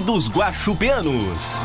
dos guaxupeanos.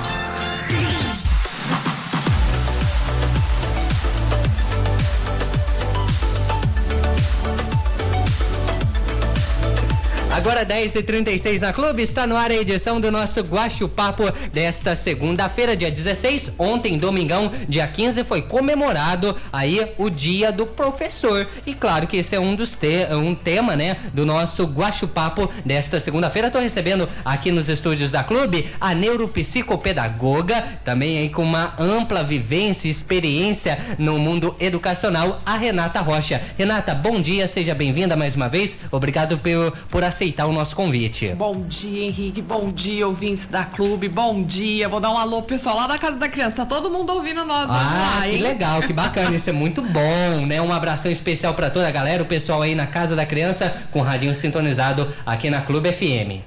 Agora 10h36 na Clube, está no ar a edição do nosso Guaxupapo desta segunda-feira, dia 16. Ontem, domingão, dia 15, foi comemorado aí o Dia do Professor. E claro que esse é um tema, né, do nosso Guaxupapo desta segunda-feira. Estou recebendo aqui nos estúdios da Clube a neuropsicopedagoga, também aí com uma ampla vivência e experiência no mundo educacional, a Renata Rocha. Renata, bom dia, seja bem-vinda mais uma vez. Obrigado por aceitar o nosso convite. Bom dia, Henrique. Bom dia, ouvintes da Clube. Bom dia. Vou dar um alô pro pessoal lá da Casa da Criança. Tá todo mundo ouvindo nós hoje lá, hein? Que legal, que bacana. Isso é muito bom, né? Um abração especial pra toda a galera, o pessoal aí na Casa da Criança, com o radinho sintonizado aqui na Clube FM.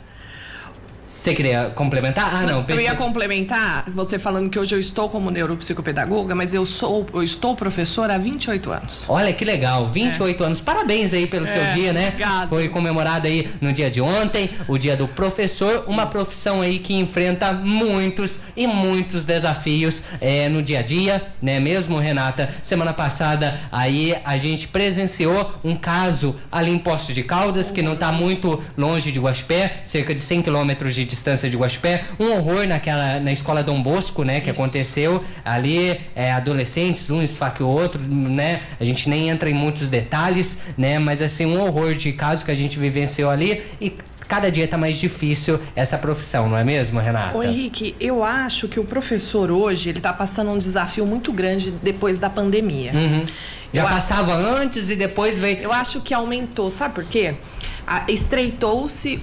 Você queria complementar? Eu ia complementar, você falando que hoje eu estou como neuropsicopedagoga, mas eu estou professora há 28 anos. Olha que legal, 28 anos. Parabéns aí pelo seu dia, né? Obrigado. Foi comemorado aí no dia de ontem, o dia do professor, uma profissão aí que enfrenta muitos e muitos desafios no dia a dia, né mesmo, Renata? Semana passada aí a gente presenciou um caso ali em Poços de Caldas, que não está muito longe de Guaxupé, cerca de 100 quilômetros de distância de Guaxupé, um horror na escola Dom Bosco, né, que aconteceu ali, adolescentes, um esfaqueou o outro, né, a gente nem entra em muitos detalhes, né, mas assim, um horror de caso que a gente vivenciou ali e cada dia tá mais difícil essa profissão, não é mesmo, Renata? Ô Henrique, eu acho que o professor hoje, ele tá passando um desafio muito grande depois da pandemia. Já passava antes e depois veio... Eu acho que aumentou, sabe por quê? Estreitou-se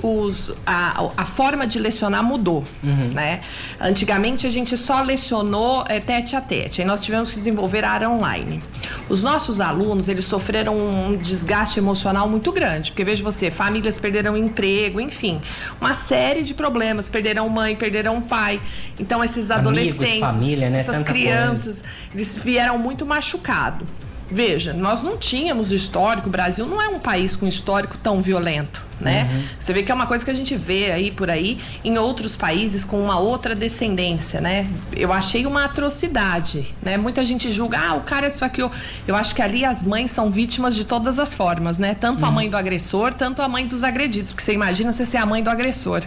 a forma de lecionar mudou, né? Antigamente a gente só lecionou tete a tete, aí nós tivemos que desenvolver a área online. Os nossos alunos, eles sofreram um desgaste emocional muito grande, porque veja você, famílias perderam emprego, enfim, uma série de problemas, perderam mãe, perderam pai, então esses adolescentes, família, né? essas crianças, eles vieram muito machucados. Veja, nós não tínhamos histórico, o Brasil não é um país com histórico tão violento, né? Você vê que é uma coisa que a gente vê aí por aí em outros países com uma outra descendência, né? Eu achei uma atrocidade, né? Muita gente julga, o cara isso aqui, eu acho que ali as mães são vítimas de todas as formas, né? Tanto a mãe do agressor, tanto a mãe dos agredidos, porque você imagina você ser a mãe do agressor.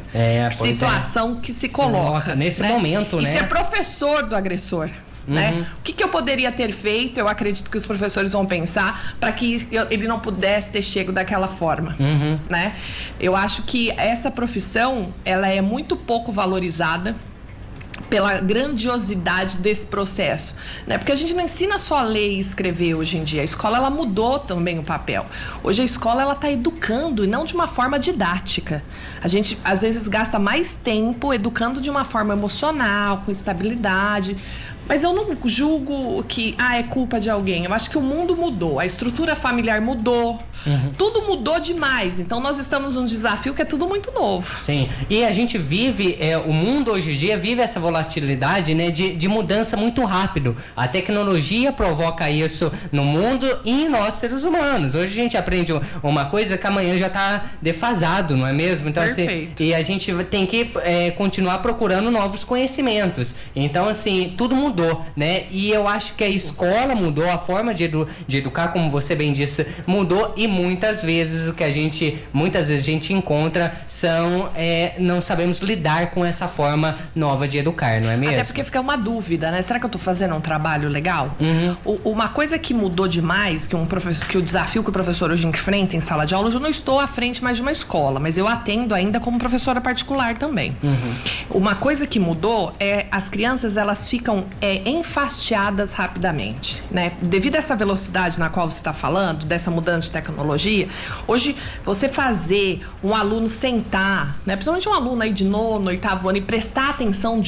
Que situação que se coloca nesse né? momento, né? E ser professor do agressor. Né? O que eu poderia ter feito, eu acredito que os professores vão pensar, para que ele não pudesse ter chego daquela forma, né? Eu acho que essa profissão, ela é muito pouco valorizada pela grandiosidade desse processo, né? Porque a gente não ensina só a ler e escrever hoje em dia. A escola, ela mudou também o papel. Hoje a escola, ela está educando e não de uma forma didática. A gente, às vezes, gasta mais tempo educando de uma forma emocional, com estabilidade. Mas eu não julgo que é culpa de alguém. Eu acho que o mundo mudou, a estrutura familiar mudou, tudo mudou demais. Então nós estamos num desafio que é tudo muito novo. Sim, e a gente vive, o mundo hoje em dia vive essa volatilidade, né, de mudança muito rápido. A tecnologia provoca isso no mundo e em nós, seres humanos. Hoje a gente aprende uma coisa que amanhã já está defasado, não é mesmo? Então, assim, e a gente tem que continuar procurando novos conhecimentos. Então, assim, tudo mudou. Né? E eu acho que a escola mudou, a forma de educar, como você bem disse, mudou, e muitas vezes a gente encontra não sabemos lidar com essa forma nova de educar, não é mesmo? Até porque fica uma dúvida, né? Será que eu tô fazendo um trabalho legal? Uma coisa que mudou demais, que o desafio que o professor hoje enfrenta em sala de aula, eu não estou à frente mais de uma escola, mas eu atendo ainda como professora particular também. Uma coisa que mudou é as crianças, elas ficam enfastiadas rapidamente, né? Devido a essa velocidade na qual você está falando, dessa mudança de tecnologia, hoje você fazer um aluno sentar, né? Principalmente um aluno aí de nono, oitavo ano, e prestar atenção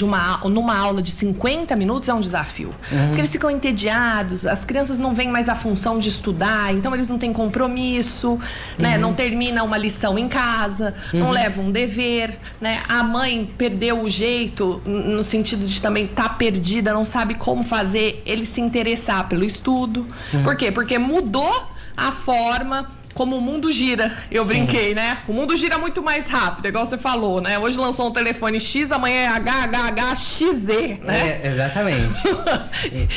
numa aula de 50 minutos é um desafio. Porque eles ficam entediados, as crianças não veem mais a função de estudar, então eles não têm compromisso, né? Não terminam uma lição em casa, não levam um dever, né? A mãe perdeu o jeito, no sentido de também estar perdida, não sabe como fazer ele se interessar pelo estudo. Por quê? Porque mudou a forma como o mundo gira. Eu brinquei, né? O mundo gira muito mais rápido, igual você falou, né? Hoje lançou um telefone X, amanhã é HHHXZ, né? Exatamente.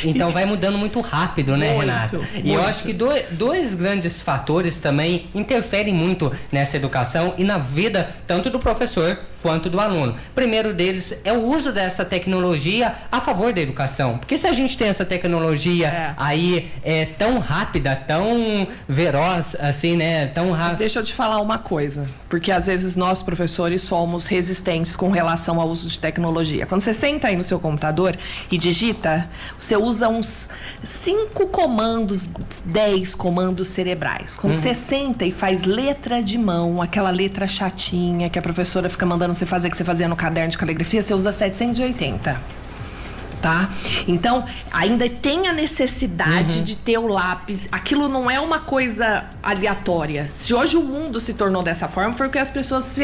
Então vai mudando muito rápido, né, Muito, Renata? muito. E eu acho que dois grandes fatores também interferem muito nessa educação e na vida tanto do professor quanto do aluno. Primeiro deles é o uso dessa tecnologia a favor da educação. Porque se a gente tem essa tecnologia aí tão rápida, tão veloz, assim, né? Tão rápida. Mas deixa eu te falar uma coisa, porque às vezes nós, professores, somos resistentes com relação ao uso de tecnologia. Quando você senta aí no seu computador e digita, você usa uns 5 comandos, 10 comandos cerebrais. Quando você senta e faz letra de mão, aquela letra chatinha que a professora fica mandando você fazer, que você fazia no caderno de caligrafia, você usa 780. Tá? Então, ainda tem a necessidade de ter o lápis. Aquilo não é uma coisa aleatória. Se hoje o mundo se tornou dessa forma, foi porque as pessoas se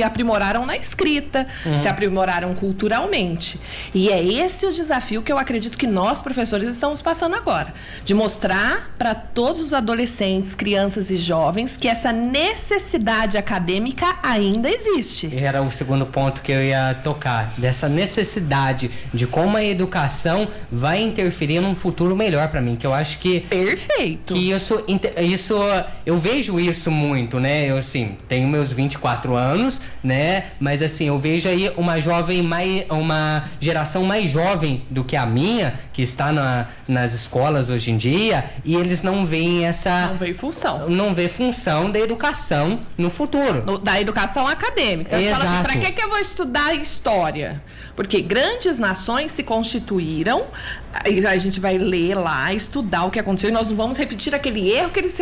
aprimoraram na escrita, se aprimoraram culturalmente. E é esse o desafio que eu acredito que nós, professores, estamos passando agora. De mostrar para todos os adolescentes, crianças e jovens que essa necessidade acadêmica ainda existe. Era o segundo ponto que eu ia tocar. Dessa necessidade de como a educação vai interferir num futuro melhor para mim, que eu acho que Perfeito. que isso eu vejo isso muito, né? Eu assim, tenho meus 24 anos, né? Mas assim, eu vejo aí uma geração mais jovem do que a minha, que está nas escolas hoje em dia, e eles não veem não vê função da educação no futuro. Da educação acadêmica. Você fala assim, pra que eu vou estudar história? Porque grandes nações se constituíram, a gente vai ler lá, estudar o que aconteceu, e nós não vamos repetir aquele erro que eles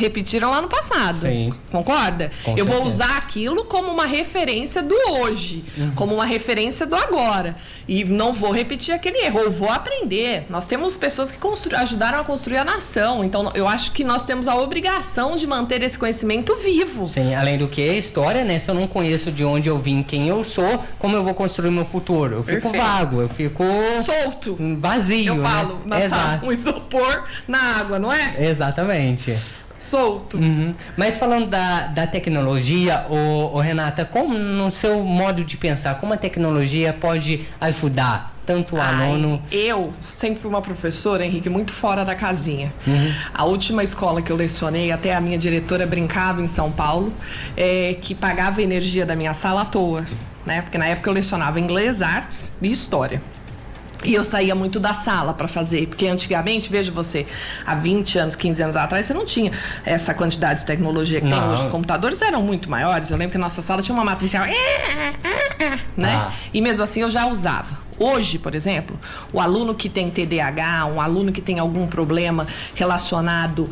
repetiram lá no passado. Sim. Concorda? Eu vou usar aquilo como uma referência do hoje, como uma referência do agora. E não vou repetir aquele erro, ou vou aprender. Nós temos pessoas que ajudaram a construir a nação, então eu acho que nós temos a obrigação de manter esse conhecimento vivo. Sim, além do que a história, né? Se eu não conheço de onde eu vim, quem eu sou, como eu vou construir meu futuro? Eu fico vago, eu fico solto, vazio. Eu falo, um isopor na água, não é? Exatamente. Solto. Mas falando da tecnologia, Renata, como no seu modo de pensar, como a tecnologia pode ajudar tanto o aluno? Eu sempre fui uma professora, Henrique, muito fora da casinha. A última escola que eu lecionei, até a minha diretora brincava em São Paulo, que pagava a energia da minha sala à toa, né? Porque na época eu lecionava inglês, artes e história. E eu saía muito da sala para fazer, porque antigamente, veja você, há 20 anos, 15 anos atrás, você não tinha essa quantidade de tecnologia que tem hoje. Os computadores eram muito maiores. Eu lembro que a nossa sala tinha uma matricial, né? E mesmo assim eu já usava. Hoje, por exemplo, o aluno que tem TDAH, um aluno que tem algum problema relacionado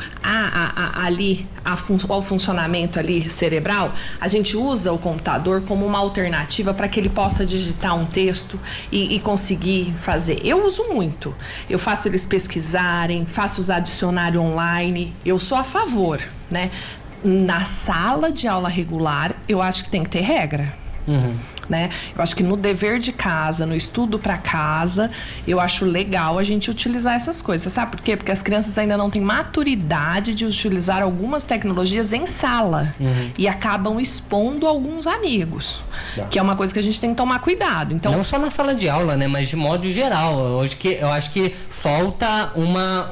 ao funcionamento ali cerebral, a gente usa o computador como uma alternativa para que ele possa digitar um texto e conseguir fazer. Eu uso muito. Eu faço eles pesquisarem, faço usar dicionário online. Eu sou a favor, né? Na sala de aula regular, eu acho que tem que ter regra. Né? Eu acho que no dever de casa, no estudo para casa, eu acho legal a gente utilizar essas coisas. Sabe por quê? Porque as crianças ainda não têm maturidade de utilizar algumas tecnologias em sala e acabam expondo alguns amigos, que é uma coisa que a gente tem que tomar cuidado. Então, não só na sala de aula, né? Mas de modo geral. Eu acho que falta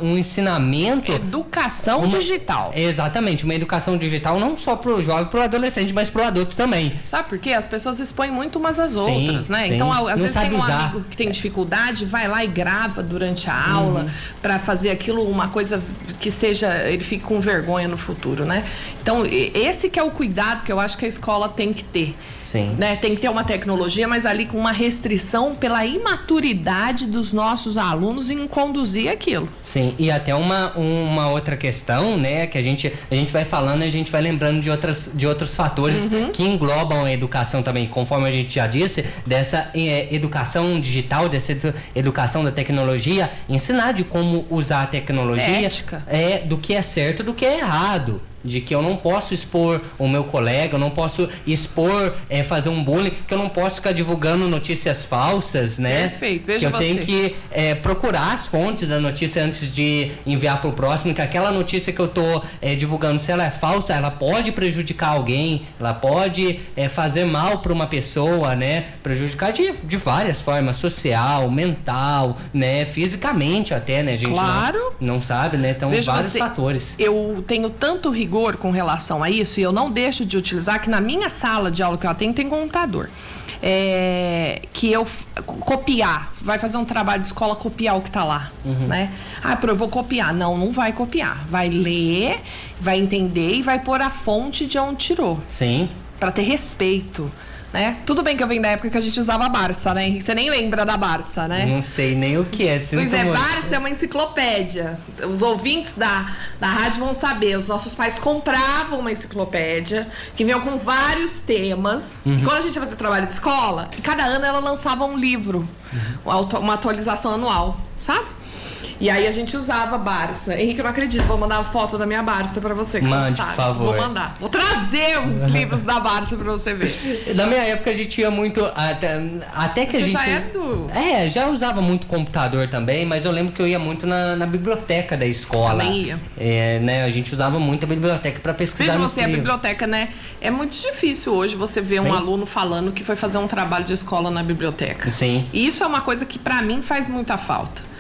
um ensinamento. Educação digital. Exatamente, uma educação digital não só pro jovem, pro adolescente, mas pro adulto também. Sabe por quê? As pessoas expõem muito umas às outras, né? Sim. Então, às não vezes tem um usar. amigo que tem dificuldade, vai lá e grava durante a aula para fazer aquilo uma coisa que seja, ele fique com vergonha no futuro, né? Então, esse que é o cuidado que eu acho que a escola tem que ter. Sim. Né? Tem que ter uma tecnologia, mas ali com uma restrição pela imaturidade dos nossos alunos em conduzir aquilo. Sim, e até uma outra questão, né, que a gente vai falando e a gente vai lembrando de outros fatores que englobam a educação também, conforme a gente já disse, dessa educação digital, dessa educação da tecnologia, ensinar de como usar a tecnologia, ética. Do que é certo, do que é errado. de que eu não posso expor o meu colega, eu não posso expor, fazer um bullying, que eu não posso ficar divulgando notícias falsas, né? Perfeito, veja que eu você. tenho que procurar as fontes da notícia antes de enviar pro próximo, que aquela notícia que eu tô divulgando, se ela é falsa, ela pode prejudicar alguém, ela pode fazer mal para uma pessoa, né? Prejudicar de várias formas, social, mental, né? Fisicamente até, né? A gente Claro. não sabe, né? Então, Veja vários você, fatores. Eu tenho tanto rigor com relação a isso e eu não deixo de utilizar que na minha sala de aula que eu atendo tem computador. Que eu copiar, vai fazer um trabalho de escola, copiar o que tá lá, né? Eu vou copiar. Não vai copiar. Vai ler, vai entender e vai pôr a fonte de onde tirou. Sim. Pra ter respeito, né? Tudo bem que eu venho da época que a gente usava Barça, né, Henrique? Você nem lembra da Barça, né? Não sei nem o que é. Pois Barça é uma enciclopédia. Os ouvintes da rádio vão saber. Os nossos pais compravam uma enciclopédia que vinha com vários temas. E quando a gente ia fazer trabalho de escola, cada ano ela lançava um livro, uma atualização anual, sabe? E aí a gente usava Barça. Henrique, eu não acredito. Vou mandar uma foto da minha Barça pra você, que Mande, você não sabe. por favor. Vou mandar. Vou trazer uns livros da Barça pra você ver. Na minha época a gente ia muito. Até que Você a gente. já é do... Já usava muito computador também, mas eu lembro que eu ia muito na biblioteca da escola. Também ia. Né, a gente usava muito a biblioteca pra pesquisar. Veja nos você, a livros. biblioteca, né? É muito difícil hoje você ver um aluno falando que foi fazer um trabalho de escola na biblioteca. Sim. E isso é uma coisa que pra mim faz muita falta.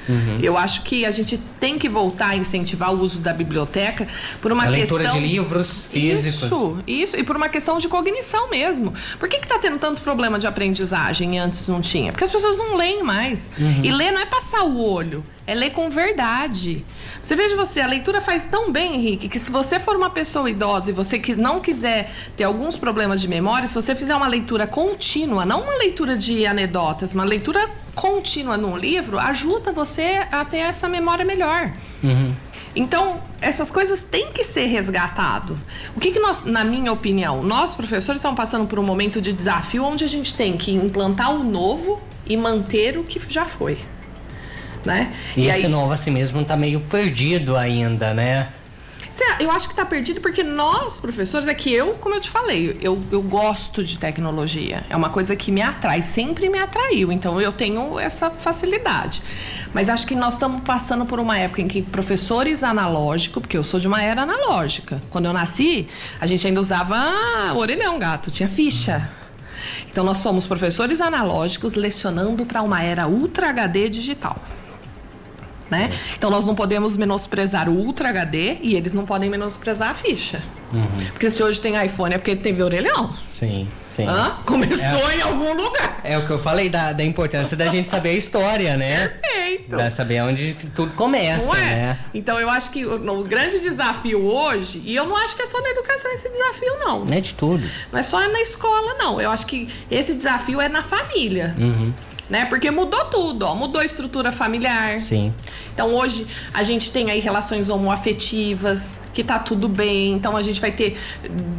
Eu acho que a gente tem que voltar a incentivar o uso da biblioteca por uma questão... leitura de livros físicos. Isso. E por uma questão de cognição mesmo. Por que tá tendo tanto problema de aprendizagem e antes não tinha? Porque as pessoas não leem mais. E ler não é passar o olho. É ler com verdade. Você veja a leitura faz tão bem, Henrique, que se você for uma pessoa idosa e você que não quiser ter alguns problemas de memória, se você fizer uma leitura contínua, não uma leitura de anedotas, uma leitura contínua num livro, ajuda você a ter essa memória melhor. Então, essas coisas têm que ser resgatado. O que nós, na minha opinião, nós professores estamos passando por um momento de desafio onde a gente tem que implantar o novo e manter o que já foi. Né? E esse aí, novo assim mesmo tá meio perdido ainda, né? Eu acho que tá perdido porque nós, professores, como eu te falei, eu gosto de tecnologia. É uma coisa que me atrai, sempre me atraiu. Então eu tenho essa facilidade. Mas acho que nós estamos passando por uma época em que professores analógicos, porque eu sou de uma era analógica. Quando eu nasci, a gente ainda usava orelhão, gato, tinha ficha. Então nós somos professores analógicos lecionando para uma era Ultra HD digital. Né? Então nós não podemos menosprezar o Ultra HD e eles não podem menosprezar a ficha. Porque se hoje tem iPhone é porque teve orelhão. Sim. Começou em algum lugar. É o que eu falei da importância da gente saber a história, né? Perfeito. Pra saber onde tudo começa, Não é? né? Então eu acho que o grande desafio hoje, e eu não acho que é só na educação esse desafio, não. É de tudo. Não é só na escola, não. Eu acho que esse desafio é na família. Né? Porque mudou tudo, mudou a estrutura familiar. Sim. Então hoje a gente tem aí relações homoafetivas, que tá tudo bem. Então a gente vai ter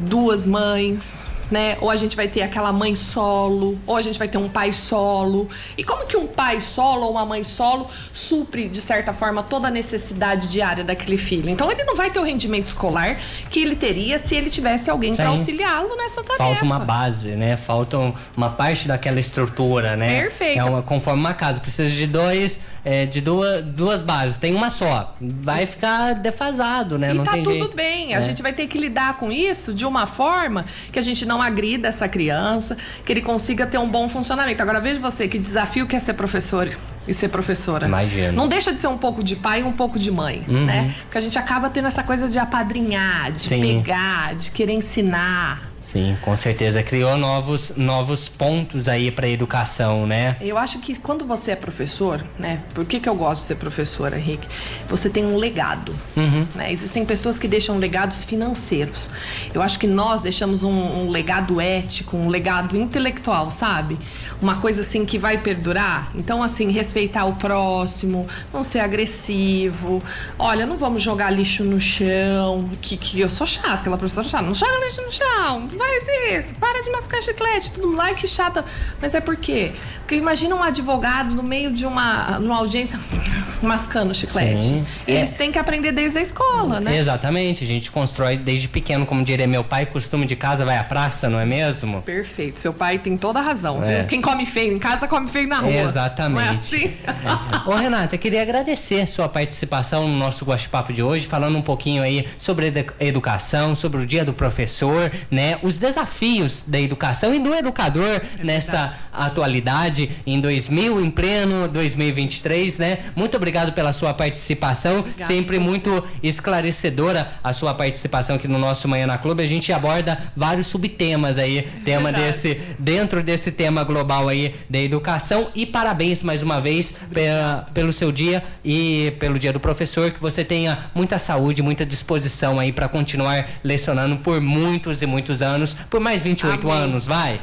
duas mães, né? Ou a gente vai ter aquela mãe solo, ou a gente vai ter um pai solo. E como que um pai solo ou uma mãe solo supre, de certa forma, toda a necessidade diária daquele filho? Então ele não vai ter o rendimento escolar que ele teria se ele tivesse alguém para auxiliá-lo nessa tarefa. Falta uma base, né? Falta uma parte daquela estrutura, né? Perfeito. Conforme uma casa, precisa de duas bases. Tem uma só. Vai ficar defasado, né? E não tá tem tudo jeito. bem. A gente vai ter que lidar com isso de uma forma que a gente não agrida essa criança, que ele consiga ter um bom funcionamento. Agora, veja você, que desafio que é ser professor e ser professora. Imagina. Não deixa de ser um pouco de pai e um pouco de mãe, né? Porque a gente acaba tendo essa coisa de apadrinhar, de pegar, de querer ensinar. Sim, com certeza. Criou novos pontos aí para educação, né? Eu acho que quando você é professor, né? Por que eu gosto de ser professora, Henrique? Você tem um legado, né? Existem pessoas que deixam legados financeiros. Eu acho que nós deixamos um legado ético, um legado intelectual, sabe? Uma coisa assim que vai perdurar. Então, assim, respeitar o próximo, não ser agressivo. Olha, não vamos jogar lixo no chão, que eu sou chata, aquela professora chata. Não joga lixo no chão, faz isso, para de mascar chiclete, tudo lá, que chata. Mas é por quê? Porque imagina um advogado no meio de uma audiência mascando chiclete. Sim. Eles têm que aprender desde a escola, né? Exatamente, a gente constrói desde pequeno, como diria meu pai, costume de casa vai à praça, não é mesmo? Perfeito, seu pai tem toda a razão, É. viu? Quem come feio em casa, come feio na rua. Exatamente. Não é assim? Ô Renata, queria agradecer sua participação no nosso Guaxipapo de hoje, falando um pouquinho aí sobre educação, sobre o Dia do Professor, né? Os desafios da educação e do educador nessa atualidade em pleno 2023, né? Muito obrigado pela sua participação, Obrigada sempre a você. muito esclarecedora a sua participação aqui no nosso Manhã na Clube. A gente aborda vários subtemas aí, dentro desse tema global aí da educação, e parabéns mais uma vez pelo seu dia e pelo Dia do Professor, que você tenha muita saúde, muita disposição aí para continuar lecionando por muitos e muitos anos, por mais 28 Amém. anos, vai?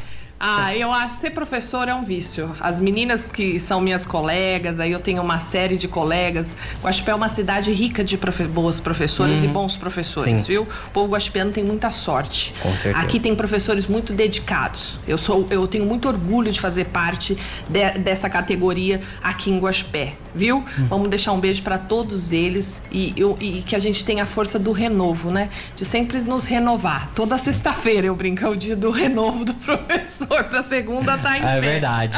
Eu acho que ser professor é um vício. As meninas que são minhas colegas, aí eu tenho uma série de colegas. Guaxupé é uma cidade rica de boas professoras e bons professores, Sim. viu? O povo guaxupiano tem muita sorte. Com certeza. Aqui tem professores muito dedicados. Eu tenho muito orgulho de fazer parte dessa categoria aqui em Guaxupé, viu? Vamos deixar um beijo para todos eles e que a gente tenha a força do renovo, né? De sempre nos renovar. Toda sexta-feira eu brinco, é o dia do renovo do professor. Pra segunda tá em pé. É verdade.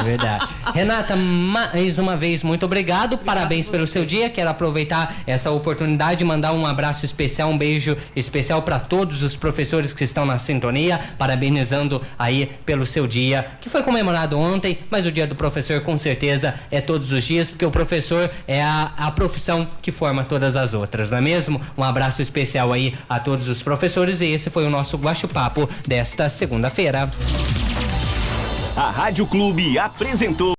Renata, mais uma vez, muito obrigado. Parabéns pelo seu dia. Quero aproveitar essa oportunidade e mandar um abraço especial, um beijo especial para todos os professores que estão na sintonia, parabenizando aí pelo seu dia, que foi comemorado ontem, mas o Dia do Professor com certeza é todos os dias, porque o professor é a profissão que forma todas as outras, não é mesmo? Um abraço especial aí a todos os professores, e esse foi o nosso Guaxipapo desta segunda-feira. A Rádio Clube apresentou